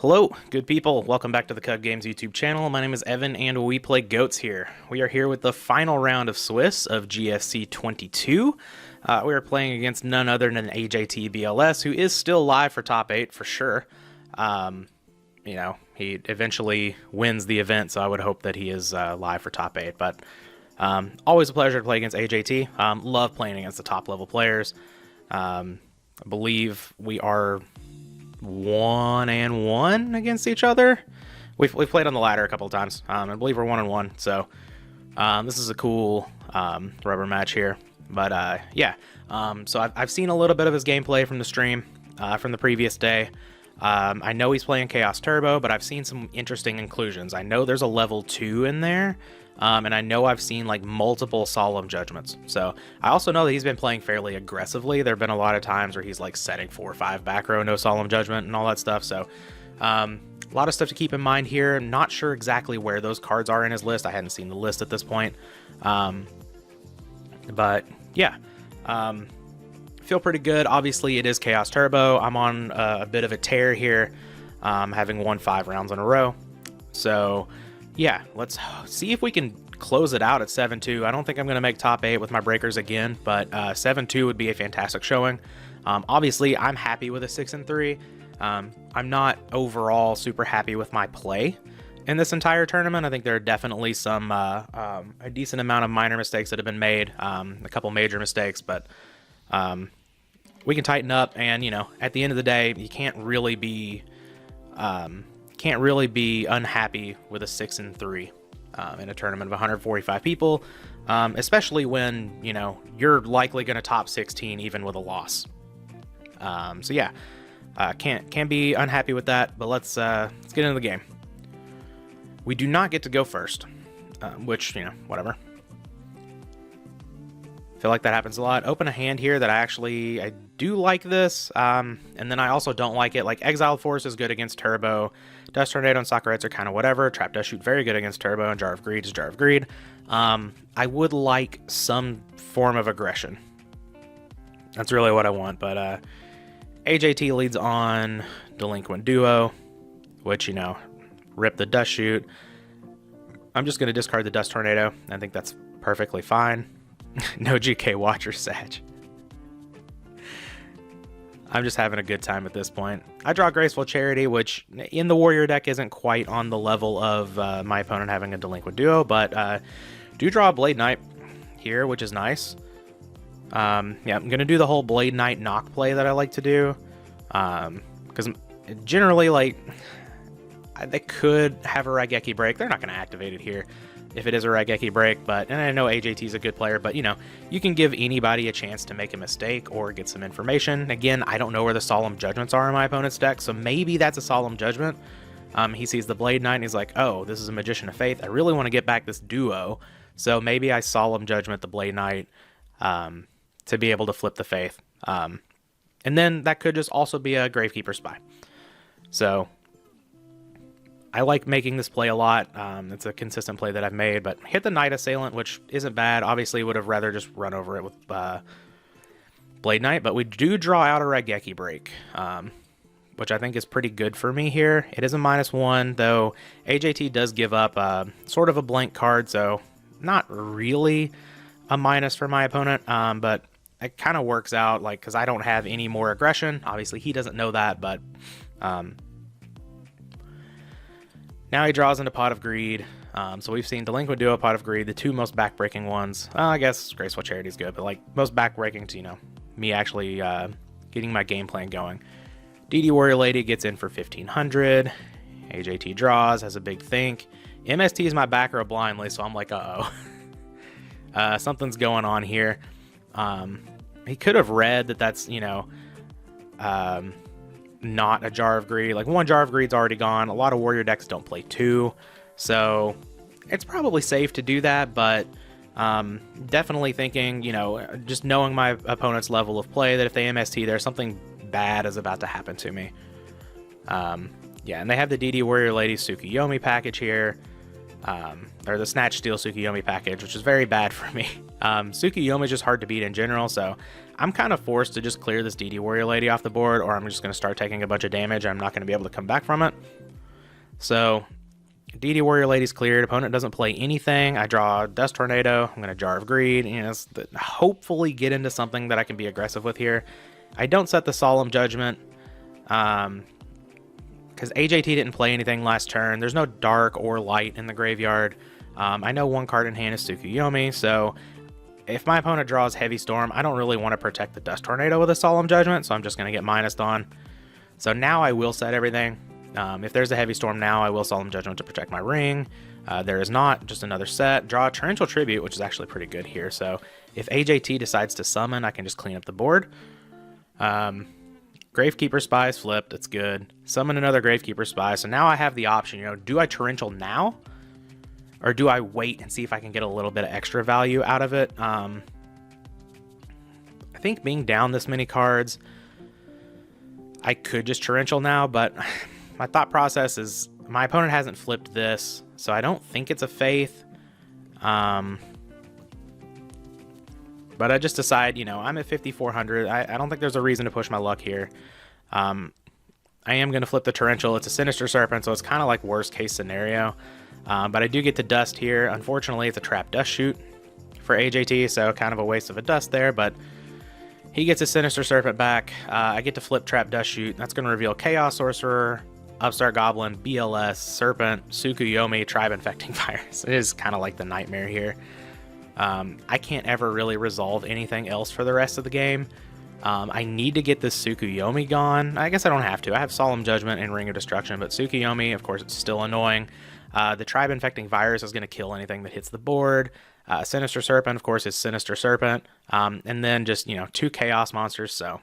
Hello, good people. Welcome back to the Kuhb Games YouTube channel. My name is Evan, and we play goats here. We are here with the final round of Swiss of GFC 22. We are playing against none other than AJTBLS, who is still live for top 8 for sure. You know, he eventually wins the event, so I would hope that he is live for top 8. But always a pleasure to play against AJT. Love playing against the top level players. I believe we are 1-1 against each other. We've played on the ladder a couple of times. I believe we're 1-1. So this is a cool rubber match here. But yeah, so I've seen a little bit of his gameplay from the stream from the previous day. I know he's playing Chaos Turbo, but I've seen some interesting inclusions. I know there's a level 2 in there. And I know I've seen like multiple Solemn Judgments. So I also know that he's been playing fairly aggressively. There have been a lot of times where he's like setting 4 or 5 back row, no Solemn Judgment and all that stuff. So a lot of stuff to keep in mind here. Not sure exactly where those cards are in his list. I hadn't seen the list at this point. But yeah, feel pretty good. Obviously it is Chaos Turbo. I'm on a bit of a tear here, having won 5 rounds in a row. So yeah, let's see if we can close it out at 7-2. I don't think I'm going to make top 8 with my breakers again, but 7-2 would be a fantastic showing. Obviously, I'm happy with a 6-3. I'm not overall super happy with my play in this entire tournament. I think there are definitely some a decent amount of minor mistakes that have been made, a couple major mistakes, but we can tighten up. And you know, at the end of the day, you can't really be unhappy with a 6-3 in a tournament of 145 people, especially when, you know, you're likely going to top 16 even with a loss. So yeah, can't be unhappy with that, but let's get into the game. We do not get to go first, which, you know, whatever. Feel like that happens a lot. Open a hand here that I do like this, and then I also don't like it. Like Exiled Force is good against Turbo. Dust Tornado and Soccer Heads are kind of whatever. Trap Dust Shoot very good against Turbo, and Jar of Greed is Jar of Greed. I would like some form of aggression. That's really what I want, but AJT leads on Delinquent Duo, which, you know, rip the Dust Shoot. I'm just going to discard the Dust Tornado. I think that's perfectly fine. No GK Watcher Sag. I'm just having a good time at this point. I draw Graceful Charity, which in the Warrior deck isn't quite on the level of my opponent having a Delinquent Duo, but do draw a Blade Knight here, which is nice. Yeah, I'm going to do the whole Blade Knight knock play that I like to do, because generally, like, they could have a Raigeki break. They're not going to activate it here if it is a Raigeki break, and I know AJT's a good player, but you know, you can give anybody a chance to make a mistake or get some information. Again, I don't know where the Solemn Judgments are in my opponent's deck, so maybe that's a Solemn Judgment. He sees the Blade Knight and he's like, oh, this is a Magician of Faith. I really want to get back this duo, so maybe I Solemn Judgment the Blade Knight to be able to flip the Faith. And then that could just also be a Gravekeeper Spy. So I like making this play a lot. It's a consistent play that I've made, but hit the Knight Assailant, which isn't bad. Obviously, would have rather just run over it with Blade Knight, but we do draw out a Raigeki break, which I think is pretty good for me here. It is a -1, though AJT does give up sort of a blank card, so not really a minus for my opponent, but it kind of works out, like, because I don't have any more aggression. Obviously, he doesn't know that, but now he draws into Pot of Greed. So we've seen Delinquent Duo, Pot of Greed, the two most backbreaking ones. I guess Graceful Charity is good, but like most backbreaking to, you know, me actually getting my game plan going. DD Warrior Lady gets in for 1500. AJT draws, has a big think. MST is my back row blindly, so I'm like, uh-oh. Something's going on here. He could have read that that's, you know, not a Jar of Greed. Like, 1 Jar of Greed's already gone. A lot of Warrior decks don't play 2, so it's probably safe to do that, but definitely thinking, you know, just knowing my opponent's level of play, that if they MST there, something bad is about to happen to me. Yeah, and they have the DD Warrior Lady Tsukuyomi package here, or the Snatch Steal Tsukuyomi package, which is very bad for me. Tsukuyomi is just hard to beat in general, so I'm kind of forced to just clear this DD Warrior Lady off the board, or I'm just going to start taking a bunch of damage. I'm not going to be able to come back from it. So DD Warrior Lady's cleared. Opponent doesn't play anything. I draw Dust Tornado. I'm going to Jar of Greed. You know, hopefully get into something that I can be aggressive with here. I don't set the Solemn Judgment because AJT didn't play anything last turn. There's no dark or light in the graveyard. I know one card in hand is Tsukuyomi, so if my opponent draws Heavy Storm, I don't really want to protect the Dust Tornado with a Solemn Judgment, so I'm just going to get minused on. So now I will set everything. If there's a Heavy Storm now, I will Solemn Judgment to protect my ring. There is not, just another set. Draw a Torrential Tribute, which is actually pretty good here. So if AJT decides to summon, I can just clean up the board. Gravekeeper Spy is flipped, it's good. Summon another Gravekeeper Spy. So now I have the option, you know, do I Torrential now? Or do I wait and see if I can get a little bit of extra value out of it? I think being down this many cards, I could just Torrential now, but my thought process is my opponent hasn't flipped this, so I don't think it's a Faith. But I just decide, you know, I'm at 5,400. I don't think there's a reason to push my luck here. I am going to flip the Torrential. It's a Sinister Serpent, so it's kind of like worst case scenario. But I do get to Dust here. Unfortunately, it's a Trap Dust Shoot for AJT, so kind of a waste of a Dust there, but he gets a Sinister Serpent back. I get to flip Trap Dust Shoot. That's going to reveal Chaos Sorcerer, Upstart Goblin, BLS, Serpent, Tsukuyomi, Tribe Infecting Virus. It is kind of like the nightmare here. I can't ever really resolve anything else for the rest of the game. I need to get this Tsukuyomi gone. I guess I don't have to. I have Solemn Judgment and Ring of Destruction, but Tsukuyomi, of course, it's still annoying. The Tribe Infecting Virus is going to kill anything that hits the board. Sinister Serpent, of course, is Sinister Serpent. And then just, you know, 2 Chaos Monsters, so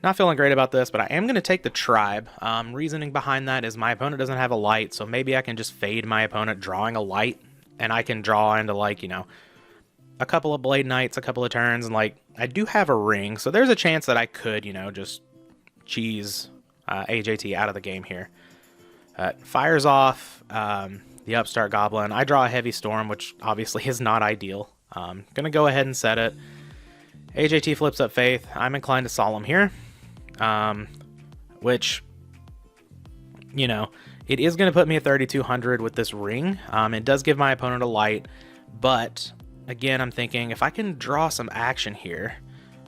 not feeling great about this, but I am going to take the Tribe. Reasoning behind that is my opponent doesn't have a light, so maybe I can just fade my opponent drawing a light, and I can draw into, like, you know, a couple of Blade Knights, a couple of turns, and, like, I do have a ring, so there's a chance that I could, you know, just cheese AJT out of the game here. Fires off the Upstart Goblin. I draw a Heavy Storm, which obviously is not ideal. Gonna go ahead and set it. AJT flips up Faith. I'm inclined to Solemn here, which, you know, it is going to put me at 3,200 with this ring. It does give my opponent a light, but again, I'm thinking if I can draw some action here,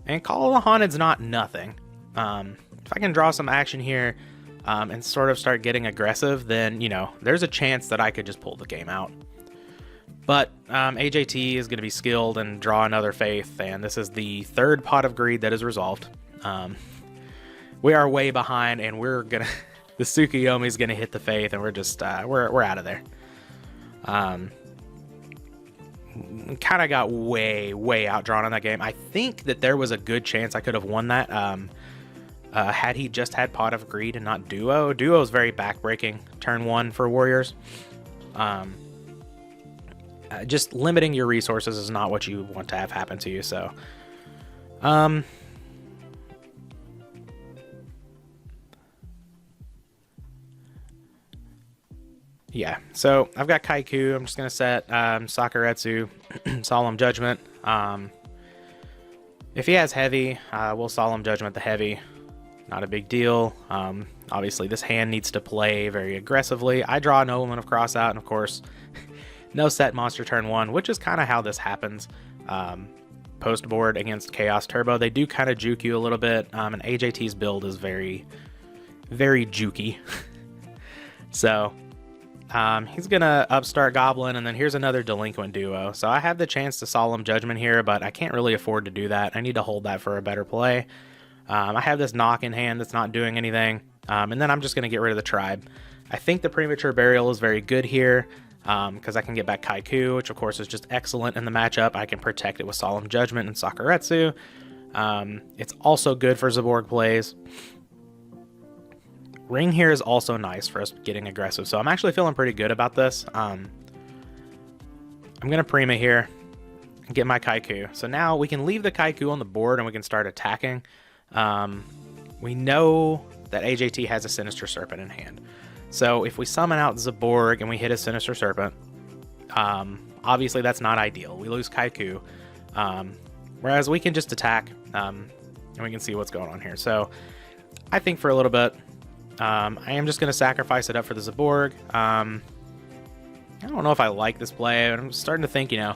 and Call of the Haunted's not nothing. If I can draw some action here and sort of start getting aggressive, then, you know, there's a chance that I could just pull the game out. But AJT is going to be skilled and draw another Faith, and this is the 3rd Pot of Greed that is resolved. We are way behind, and we're gonna the Tsukuyomi is gonna hit the Faith, and we're just we're out of there. Kind of got way outdrawn on that game. I think that there was a good chance I could have won that had he just had Pot of Greed and not Duo. Duo is very backbreaking turn 1 for Warriors. Just limiting your resources is not what you want to have happen to you, so yeah, so I've got Kaiku. I'm just going to set Sakuretsu, Solemn Judgment. If he has Heavy, we'll Solemn Judgment the Heavy. Not a big deal. Obviously, this hand needs to play very aggressively. I draw Nobleman of Cross out, and of course, no set monster turn 1, which is kind of how this happens. Post board against Chaos Turbo, they do kind of juke you a little bit, and AJT's build is very jukey. So he's gonna Upstart Goblin, and then here's another Delinquent Duo. So I have the chance to Solemn Judgment here, but I can't really afford to do that. I need to hold that for a better play. I have this Knock in hand that's not doing anything, and then I'm just gonna get rid of the Tribe. I think the Premature Burial is very good here, because I can get back Kaiku, which of course is just excellent in the matchup. I can protect it with Solemn Judgment and Sakuretsu. It's also good for Zaborg plays. Ring here is also nice for us getting aggressive, so I'm actually feeling pretty good about this. I'm going to Prima here and get my Kaiku. So now we can leave the Kaiku on the board and we can start attacking. We know that AJT has a Sinister Serpent in hand. So if we summon out Zaborg and we hit a Sinister Serpent, obviously that's not ideal. We lose Kaiku. Whereas we can just attack, and we can see what's going on here. So I think for a little bit, I am just going to sacrifice it up for the Zaborg. I don't know if I like this play. I'm starting to think, you know,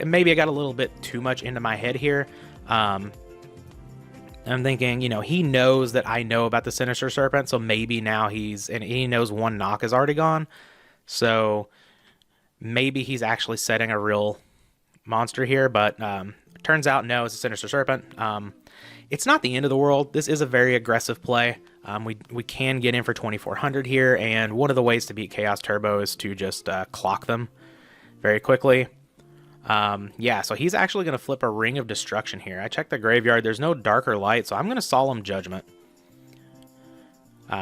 maybe I got a little bit too much into my head here. I'm thinking, you know, he knows that I know about the Sinister Serpent, so maybe now he knows one knock is already gone. So maybe he's actually setting a real monster here, but turns out no, it's a Sinister Serpent. It's not the end of the world. This is a very aggressive play. We can get in for 2400 here, and one of the ways to beat Chaos Turbo is to just clock them very quickly. Yeah, so he's actually going to flip a Ring of Destruction here. I checked the graveyard. There's no Dark or Light, so I'm going to Solemn Judgment,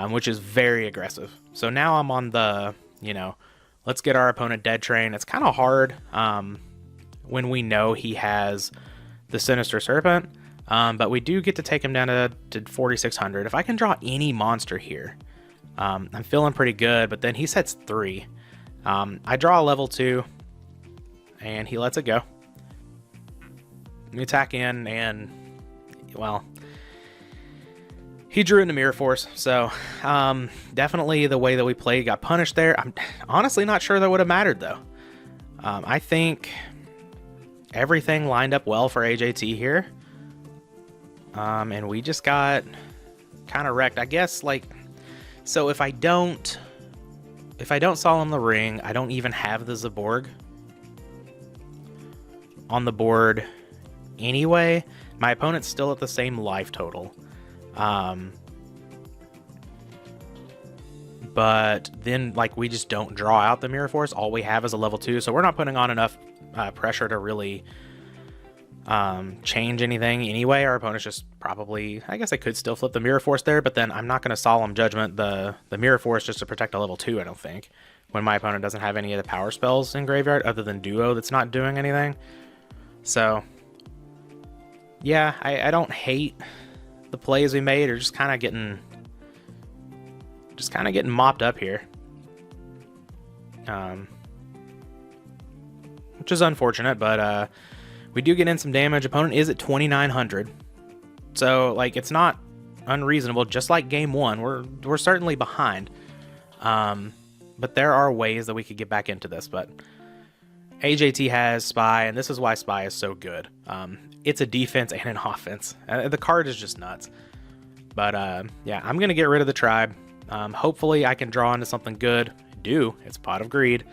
which is very aggressive. So now I'm on the, you know, let's get our opponent dead train. It's kind of hard when we know he has the Sinister Serpent, but we do get to take him down to 4600. If I can draw any monster here, I'm feeling pretty good, but then he sets 3. I draw a level 2, and he lets it go. We attack in, and, well, he drew into Mirror Force, so definitely the way that we played got punished there. I'm honestly not sure that would have mattered, though. I think everything lined up well for AJT here, and we just got kind of wrecked. I guess, like, so if I don't Solemn the Ring, I don't even have the Zaborg on the board anyway. My opponent's still at the same life total. But then, like, we just don't draw out the Mirror Force. All we have is a level 2, so we're not putting on enough pressure to really change anything anyway. Our opponent's just probably, I guess I could still flip the Mirror Force there, but then I'm not going to Solemn Judgment the Mirror Force just to protect a level 2, I don't think, when my opponent doesn't have any of the power spells in graveyard other than Duo that's not doing anything. So yeah, I don't hate the plays we made, or just kind of getting mopped up here, which is unfortunate, but we do get in some damage. Opponent is at 2900, so like it's not unreasonable. Just like game 1, we're certainly behind, but there are ways that we could get back into this. But AJT has Spy, and this is why Spy is so good. It's a defense and an offense. The card is just nuts. But yeah, I'm gonna get rid of the Tribe. Hopefully I can draw into something good. I do. It's Pot of Greed.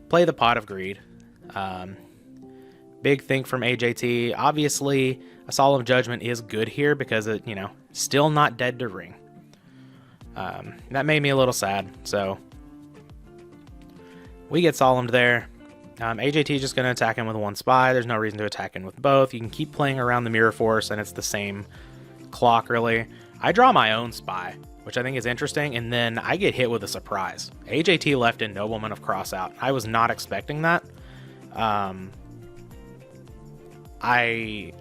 Play the Pot of Greed. Big think from AJT. Obviously, a Solemn Judgment is good here because it, you know, still not dead to Ring. That made me a little sad. So we get Solemned there. AJT is just going to attack him with 1 Spy. There's no reason to attack him with both. You can keep playing around the Mirror Force, and it's the same clock, really. I draw my own Spy, which I think is interesting, and then I get hit with a surprise. AJT left in Nobleman of Crossout. I was not expecting that. I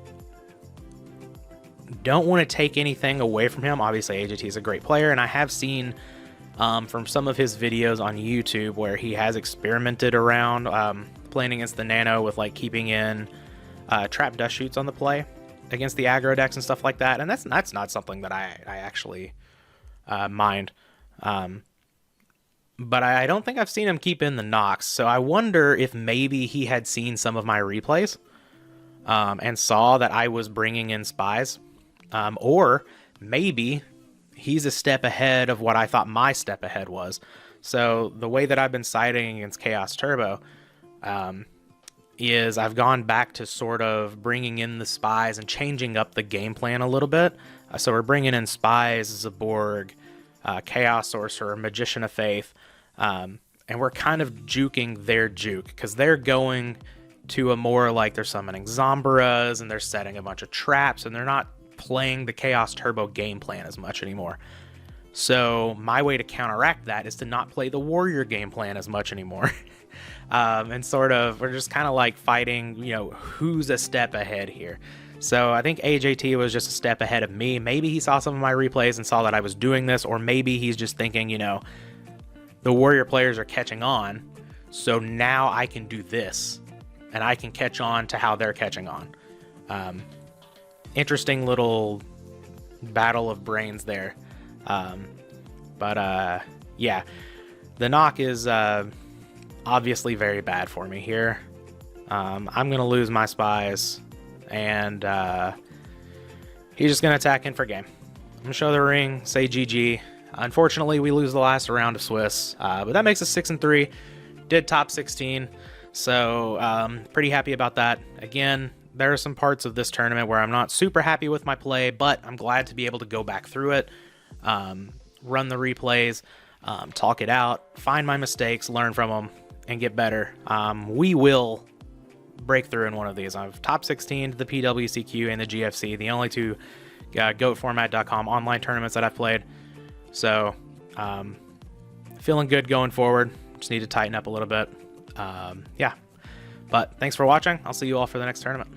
don't want to take anything away from him. Obviously, AJT is a great player, and I have seen from some of his videos on YouTube where he has experimented around playing against the Nano with like keeping in trap dust shoots on the play against the aggro decks and stuff like that, and that's not something that I actually mind. But I don't think I've seen him keep in the knocks, so I wonder if maybe he had seen some of my replays and saw that I was bringing in Spies, or maybe he's a step ahead of what I thought my step ahead was. So the way that I've been siding against Chaos Turbo is I've gone back to sort of bringing in the Spies and changing up the game plan a little bit. So we're bringing in Spies, Zaborg, Chaos Sorcerer, Magician of Faith, and we're kind of juking their juke, because they're going to a more like they're summoning Zombaras and they're setting a bunch of traps, and they're not playing the Chaos Turbo game plan as much anymore. So my way to counteract that is to not play the Warrior game plan as much anymore. And sort of, we're just kind of like fighting, you know, who's a step ahead here. So I think AJT was just a step ahead of me. Maybe he saw some of my replays and saw that I was doing this, or maybe he's just thinking, you know, the Warrior players are catching on, so now I can do this. and I can catch on to how they're catching on. Interesting little battle of brains there. Yeah, the knock is obviously very bad for me here. I'm going to lose my spies, and he's just going to attack in for game. I'm going to show the ring, say GG. Unfortunately, we lose the last round of Swiss, but that makes us 6-3. Did top 16, so pretty happy about that. Again, there are some parts of this tournament where I'm not super happy with my play, but I'm glad to be able to go back through it, run the replays, talk it out, find my mistakes, learn from them, and get better. We will break through in one of these. I've top 16 to the PWCQ and the GFC, the only two GOATformat.com online tournaments that I've played. So, feeling good going forward. Just need to tighten up a little bit. Yeah. But thanks for watching. I'll see you all for the next tournament.